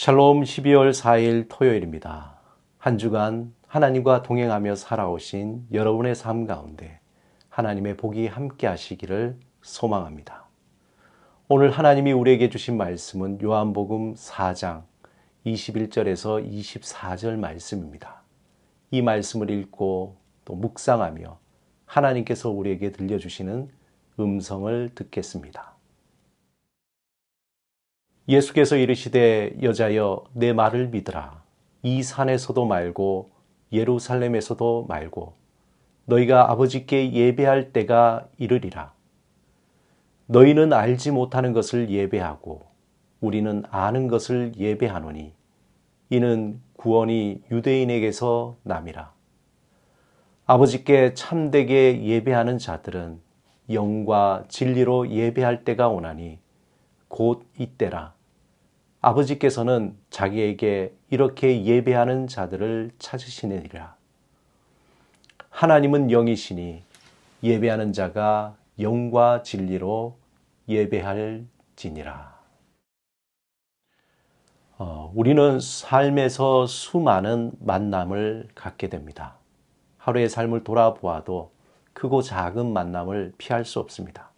샬롬 12월 4일 토요일입니다. 한 주간 하나님과 동행하며 살아오신 여러분의 삶 가운데 하나님의 복이 함께 하시기를 소망합니다. 오늘 하나님이 우리에게 주신 말씀은 요한복음 4장 21절에서 24절 말씀입니다. 이 말씀을 읽고 또 묵상하며 하나님께서 우리에게 들려주시는 음성을 듣겠습니다. 예수께서 이르시되 여자여 내 말을 믿으라. 이 산에서도 말고 예루살렘에서도 말고 너희가 아버지께 예배할 때가 이르리라. 너희는 알지 못하는 것을 예배하고 우리는 아는 것을 예배하노니 이는 구원이 유대인에게서 남이라. 아버지께 참되게 예배하는 자들은 영과 진리로 예배할 때가 오나니 곧 이때라. 아버지께서는 자기에게 이렇게 예배하는 자들을 찾으시느니라. 하나님은 영이시니 예배하는 자가 영과 진리로 예배할지니라. 우리는 삶에서 수많은 만남을 갖게 됩니다. 하루의 삶을 돌아보아도 크고 작은 만남을 피할 수 없습니다.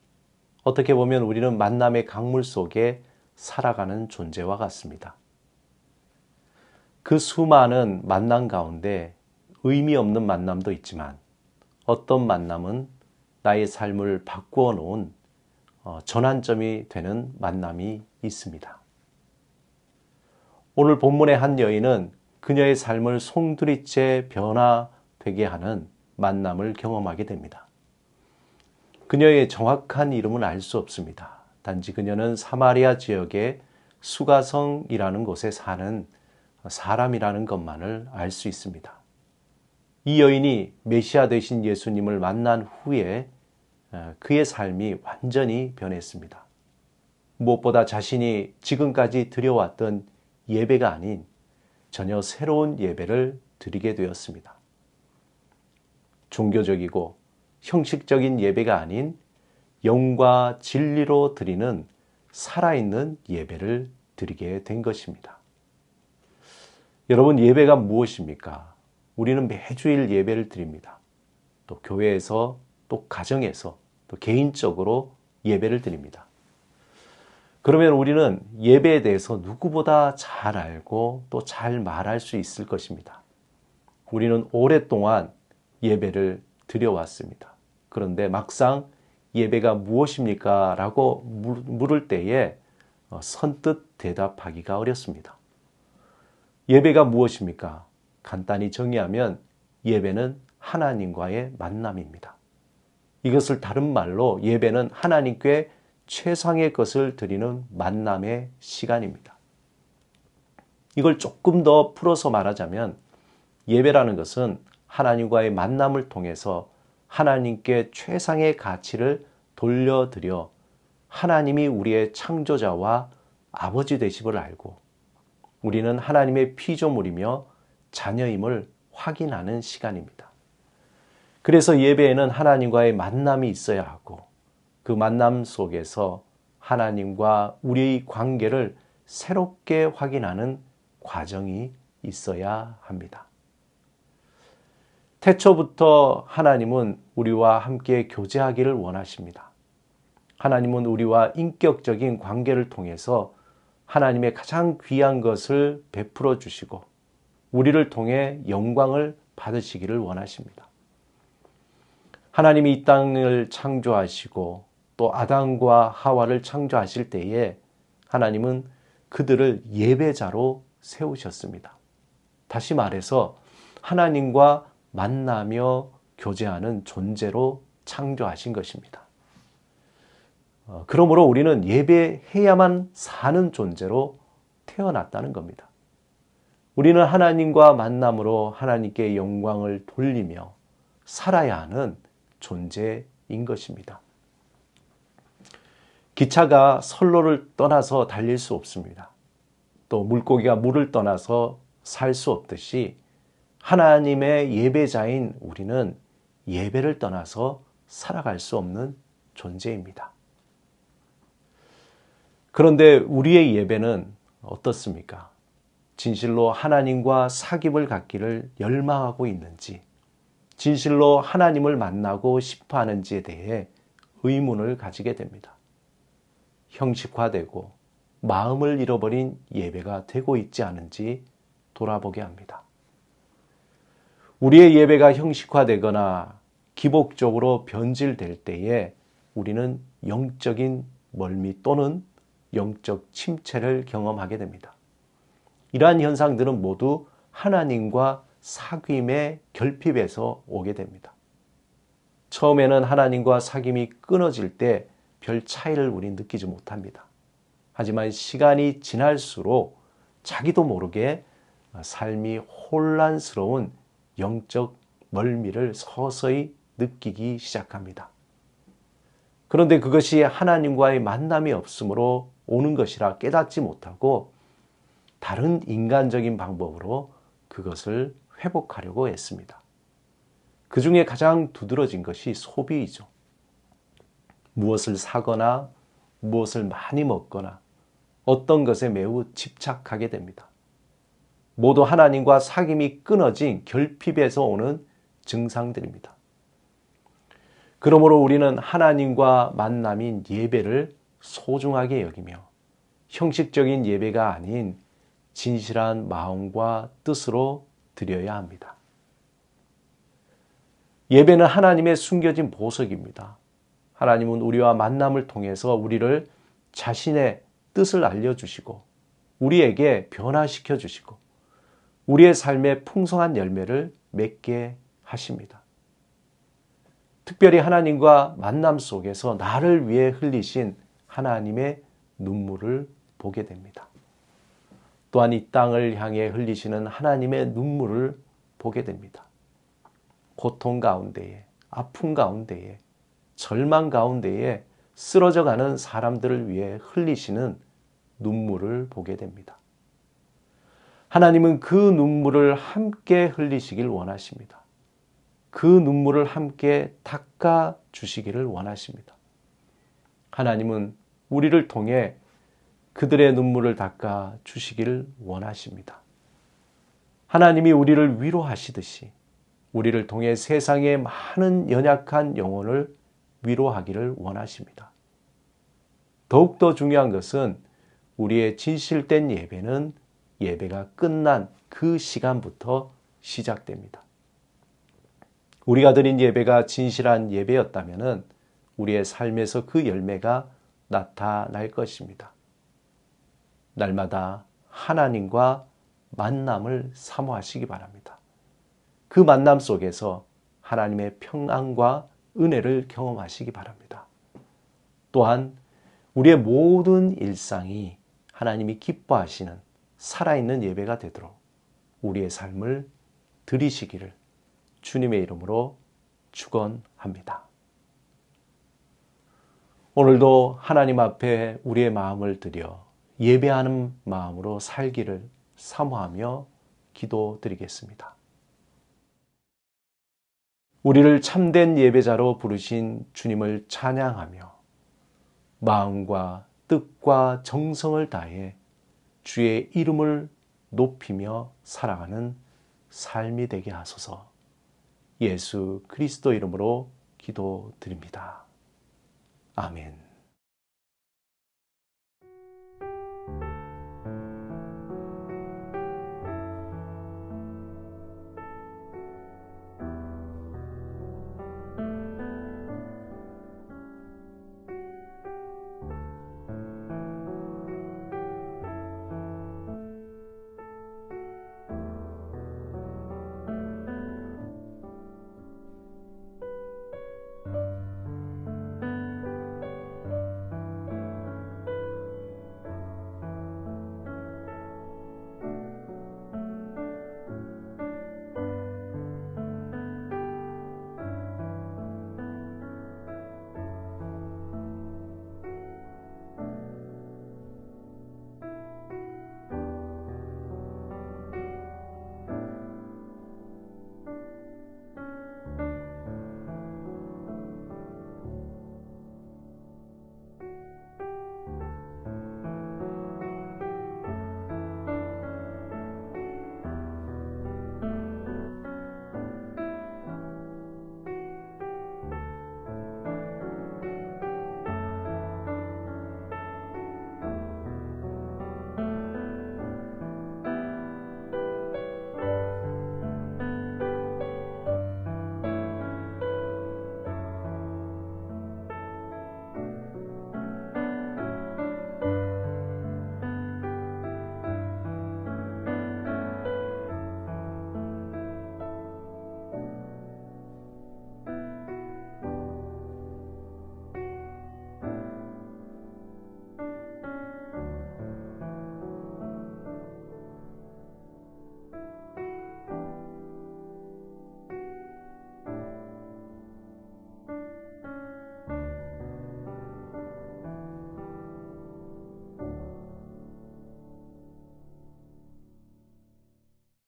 어떻게 보면 우리는 만남의 강물 속에 살아가는 존재와 같습니다. 그 수많은 만남 가운데 의미 없는 만남도 있지만 어떤 만남은 나의 삶을 바꾸어 놓은 전환점이 되는 만남이 있습니다. 오늘 본문의 한 여인은 그녀의 삶을 송두리째 변화되게 하는 만남을 경험하게 됩니다. 그녀의 정확한 이름은 알 수 없습니다. 단지 그녀는 사마리아 지역의 수가성이라는 곳에 사는 사람이라는 것만을 알 수 있습니다. 이 여인이 메시아 되신 예수님을 만난 후에 그의 삶이 완전히 변했습니다. 무엇보다 자신이 지금까지 드려왔던 예배가 아닌 전혀 새로운 예배를 드리게 되었습니다. 종교적이고 형식적인 예배가 아닌 영과 진리로 드리는 살아있는 예배를 드리게 된 것입니다. 여러분, 예배가 무엇입니까? 우리는 매주일 예배를 드립니다. 또 교회에서, 또 가정에서, 또 개인적으로 예배를 드립니다. 그러면 우리는 예배에 대해서 누구보다 잘 알고 또 잘 말할 수 있을 것입니다. 우리는 오랫동안 예배를 드려왔습니다. 그런데 막상 예배가 무엇입니까? 라고 물을 때에 선뜻 대답하기가 어렵습니다. 예배가 무엇입니까? 간단히 정의하면 예배는 하나님과의 만남입니다. 이것을 다른 말로 예배는 하나님께 최상의 것을 드리는 만남의 시간입니다. 이걸 조금 더 풀어서 말하자면 예배라는 것은 하나님과의 만남을 통해서 하나님께 최상의 가치를 돌려드려 하나님이 우리의 창조자와 아버지 되심을 알고 우리는 하나님의 피조물이며 자녀임을 확인하는 시간입니다. 그래서 예배에는 하나님과의 만남이 있어야 하고 그 만남 속에서 하나님과 우리의 관계를 새롭게 확인하는 과정이 있어야 합니다. 태초부터 하나님은 우리와 함께 교제하기를 원하십니다. 하나님은 우리와 인격적인 관계를 통해서 하나님의 가장 귀한 것을 베풀어 주시고 우리를 통해 영광을 받으시기를 원하십니다. 하나님이 이 땅을 창조하시고 또 아담과 하와를 창조하실 때에 하나님은 그들을 예배자로 세우셨습니다. 다시 말해서 하나님과 만나며 교제하는 존재로 창조하신 것입니다. 그러므로 우리는 예배해야만 사는 존재로 태어났다는 겁니다. 우리는 하나님과 만남으로 하나님께 영광을 돌리며 살아야 하는 존재인 것입니다. 기차가 선로를 떠나서 달릴 수 없습니다. 또 물고기가 물을 떠나서 살 수 없듯이 하나님의 예배자인 우리는 예배를 떠나서 살아갈 수 없는 존재입니다. 그런데 우리의 예배는 어떻습니까? 진실로 하나님과 사귐을 갖기를 열망하고 있는지, 진실로 하나님을 만나고 싶어 하는지에 대해 의문을 가지게 됩니다. 형식화되고 마음을 잃어버린 예배가 되고 있지 않은지 돌아보게 합니다. 우리의 예배가 형식화되거나 기복적으로 변질될 때에 우리는 영적인 멀미 또는 영적 침체를 경험하게 됩니다. 이러한 현상들은 모두 하나님과 사귐의 결핍에서 오게 됩니다. 처음에는 하나님과 사귐이 끊어질 때 별 차이를 우리는 느끼지 못합니다. 하지만 시간이 지날수록 자기도 모르게 삶이 혼란스러운 영적 멀미를 서서히 느끼기 시작합니다. 그런데 그것이 하나님과의 만남이 없으므로 오는 것이라 깨닫지 못하고 다른 인간적인 방법으로 그것을 회복하려고 했습니다. 그 중에 가장 두드러진 것이 소비이죠. 무엇을 사거나 무엇을 많이 먹거나 어떤 것에 매우 집착하게 됩니다. 모두 하나님과 사귐이 끊어진 결핍에서 오는 증상들입니다. 그러므로 우리는 하나님과 만남인 예배를 소중하게 여기며 형식적인 예배가 아닌 진실한 마음과 뜻으로 드려야 합니다. 예배는 하나님의 숨겨진 보석입니다. 하나님은 우리와 만남을 통해서 우리를 자신의 뜻을 알려주시고 우리에게 변화시켜 주시고 우리의 삶에 풍성한 열매를 맺게 하십니다. 특별히 하나님과 만남 속에서 나를 위해 흘리신 하나님의 눈물을 보게 됩니다. 또한 이 땅을 향해 흘리시는 하나님의 눈물을 보게 됩니다. 고통 가운데에, 아픔 가운데에, 절망 가운데에 쓰러져가는 사람들을 위해 흘리시는 눈물을 보게 됩니다. 하나님은 그 눈물을 함께 흘리시길 원하십니다. 그 눈물을 함께 닦아 주시기를 원하십니다. 하나님은 우리를 통해 그들의 눈물을 닦아 주시기를 원하십니다. 하나님이 우리를 위로하시듯이 우리를 통해 세상의 많은 연약한 영혼을 위로하기를 원하십니다. 더욱더 중요한 것은 우리의 진실된 예배는 예배가 끝난 그 시간부터 시작됩니다. 우리가 드린 예배가 진실한 예배였다면 우리의 삶에서 그 열매가 나타날 것입니다. 날마다 하나님과 만남을 사모하시기 바랍니다. 그 만남 속에서 하나님의 평안과 은혜를 경험하시기 바랍니다. 또한 우리의 모든 일상이 하나님이 기뻐하시는 살아있는 예배가 되도록 우리의 삶을 드리시기를 주님의 이름으로 축원합니다. 오늘도 하나님 앞에 우리의 마음을 드려 예배하는 마음으로 살기를 사모하며 기도드리겠습니다. 우리를 참된 예배자로 부르신 주님을 찬양하며 마음과 뜻과 정성을 다해 주의 이름을 높이며 살아가는 삶이 되게 하소서. 예수 그리스도 이름으로 기도드립니다. 아멘.